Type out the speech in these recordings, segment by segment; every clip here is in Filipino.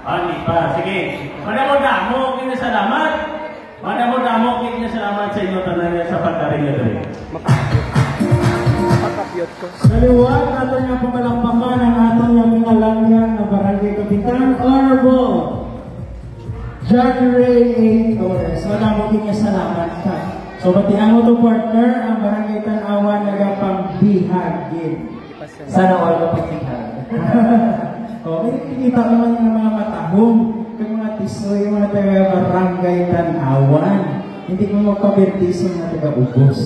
Hindi pa. Sige. Madamo-damo, kinasalamat. Madamo-damo, kinasalamat sa inyo tanan sa pagkarin nyo rin. Kaliwat, ato nga pamalakpakan ang atong yung mga langyan na Barangay Kapitan Honorable John Ray A. Torres. Madamo kinasalamat ka. So, batihan mo to partner, ang Barangay Tanawan nagapambihagin. Sana all mapagbihag. O, may pinita naman ng mga matahong, yung mga tisoy, yung mga taga-Barangay Tanawan. Hindi mo magpabirtiso ng mga taga-ubos.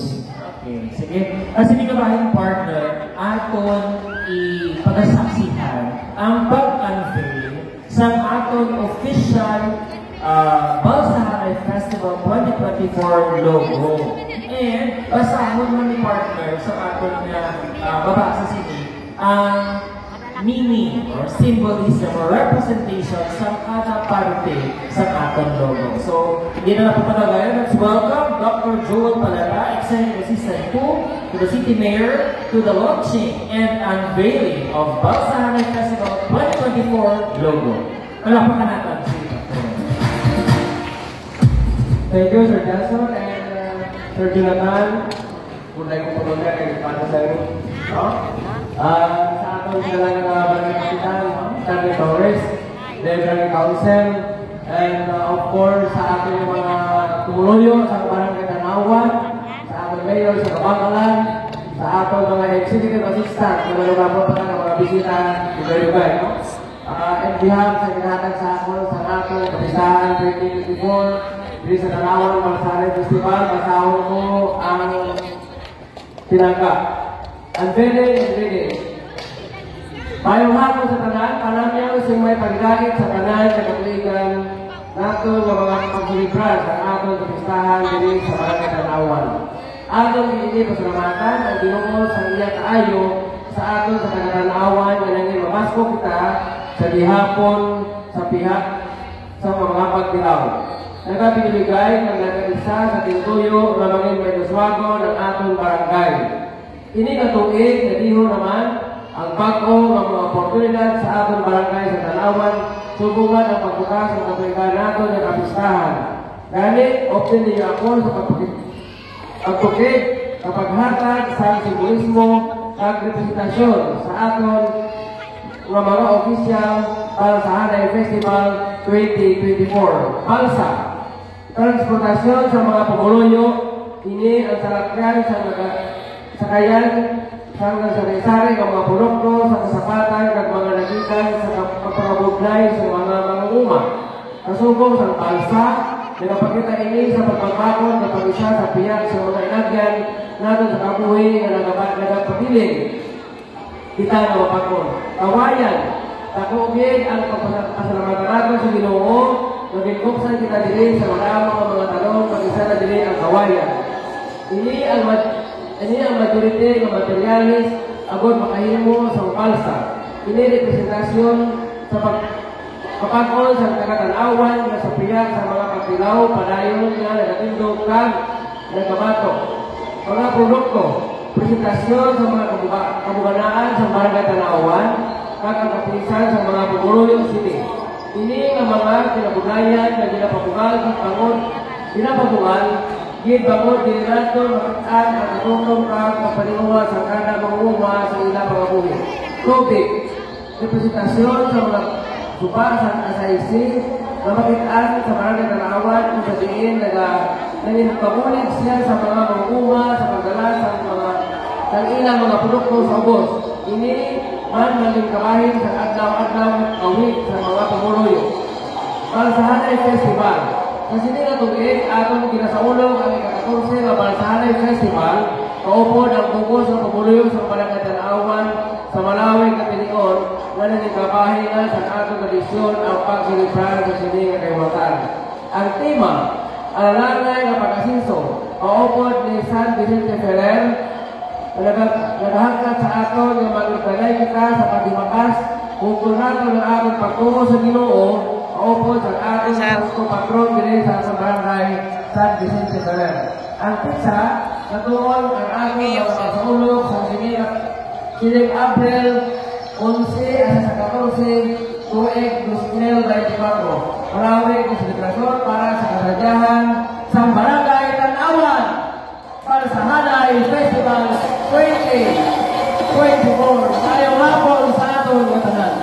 Okay, sige. Kasi hindi ka ba yung partner, aton ipagasaksihan ang pag-unveil sa aton official Balsaharay Festival 2024 logo. And basahon mo ni partner sa aton babasa sini ang meaning or symbolism or representation sa kada parte sa aton logo. So, hindi na napapalagayan. Let's welcome Dr. Joel Palera, Executive Assistant 2 to the City Mayor to the launching and unveiling of Balsaharay Festival 2024 logo. Kalapakan natin si Dr. Thank you, Sir Jason and Sir Jonathan. Punay ko pagod kay para sa iyo. Sa atong sila ng Barangay Kapitan, Barangay Torres, Barangay Council, and of course sa ating mga tumuluyo sa Barangay Tanawan, sa ating mayor sa Kabakalan, sa atong mga executive assistant na malugapon pa ng mga bisita lugar-lugar. And behalf sa kinahatag sa ako sa atong kapisahan 2024, dito sa Tanawan Balsaharay Festival, masahon ko ang tinangka. Unveiling. Mayong hapon sa tanan, panamyaw sing may pagdagit sa tanan sa katuligan nato ng mga pagsilibran sa atong kapistahan diri sa Barangay Tanawan. Atong hindi pasalamatan ang Ginoo sa iya kaayo sa aton sa Tanawan nga nanging mamasko kita sa gihapon sa pihak sa mga pagdilaw. Nagapiniligay ng nag-isa sa tintuyo na maging may naswago ng atong barangay. Ini katuig na diho naman ang bago ng mga oportunidad sa atong barangay sa Tanawan, subukan ang pagbukas ng katuigan nato ng kapistahan. Ganit, optin niyo ako sa pagpukid, kapaghatag sa simbolismo at representasyon sa aton mga opisyal para sa Balsaharay Festival 2024. Balsa, transportasyon sa mga paguluyo, ini ang salakyan sa sakayan sa sari-sari ng mga produkto sa kasapatan at mga nagikan sa pagpapabugnay sa mga mangunguma. Kasubong sa balsa, nagapakita ini sa pagpapakon na pag-isa sa piyak sa mga inagyan natin sa kabuhi na nagapatiling kita na mapakon. Kawayan, takugin ang pagpasalamatan natin sa Ginoo, naging buksan kita dili sa mga talong pag-isa na dili ang kawayan. Ini ang majority ng materialis agad makahimo sa balsa. Ini representasyon sa pagpapakon sa taga-Tanawan na sa piyak sa mga pagtilaw, padayon nga nagatindog kag nagkabato. Mga produkto, presentasyon sa mga kabuganaan sa Barangay Tanawan, kag ang kapulisan sa mga Buguruyong City. Ini ang mga kinabugayan na ginapabugal, gibangod din nato makitaan ang katutong kang kapanimuha sa kada mangunguma sa ilang mga buhi. Tubig, representasyon sa mga supa sa asaysi na makitaan sa Barangay Tanawan kung sa diin nanginpabulig siya sa mga mangunguma sa pagdalas sa ilang mga produkto sa ubos. Ini man maging kabahin sa adlaw-adlaw kawit sa mga pamuluyo. Balsaharay Festival. Kasi nila tugig, atong kinasaulong ang ika-14 na Balsaharay Festival, kaupod ang bugos ng pamuluyo sa Barangay Tanawan sa Malawi, Katilion, na naging na sa atong tradisyon ang pagsilibran sa sining kaiwatan. Ang tema, alalangay ng pagkasinso, kaupod ni San Vicente Ferrer, nagahangkat sa aton ng mag-ibalay kita sa pagdimakas, kung nato ng ating pagtungo sa Ginoo, kaupod sa ating gusto patron din sa Barangay San Vicente Ferrer. Ang pizza, natuon ang ating mga kasulog sa sining April 11 at sa 14, tuig 2024. Maraming konsentrasyon para sa kasadyahan sa Barangay Tanawan para sa Hanay Festival 2024. Tayo hapon sa atong katanan.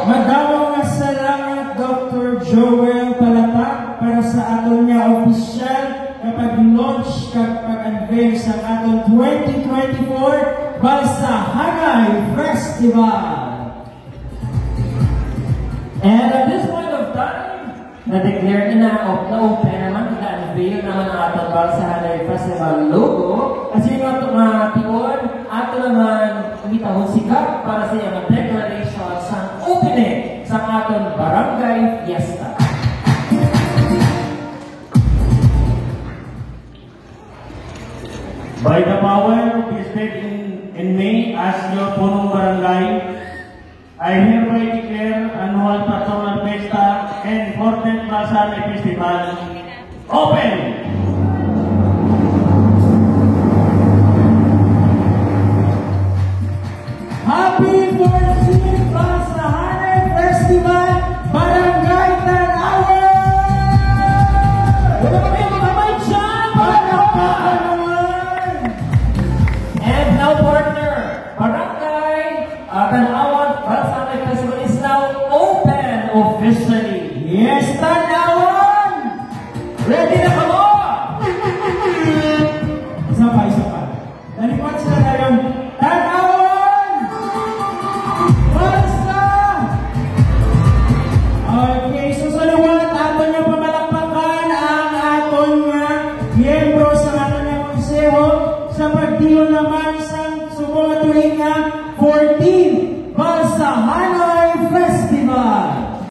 Magdawang nga salamat Dr. Joel Palatak para sa aton nga opisyal kapag launch kapag unveil sa aton 2024 Balsa Hanay Festival. And at this point of time, na-declare na open naman, na-unveil naman ang atong Balsa Hanay Festival logo. Kasi yung atong tiyon, ato naman umitahon sikap para sa iyang declaration sa opening sa atong Barangay Fiesta. By the power vested in me as your punong barangay, I hereby declare annual Patronal Fiesta and 14th Balsa Festival open! Happy 14th Balsa Hanay Festival Barangay Tanawan! Wala kami ang makamay dyan! Palakpakan! And now, partner, Barangay Tanawan Balsa Hanay Festival is now open officially. Yes,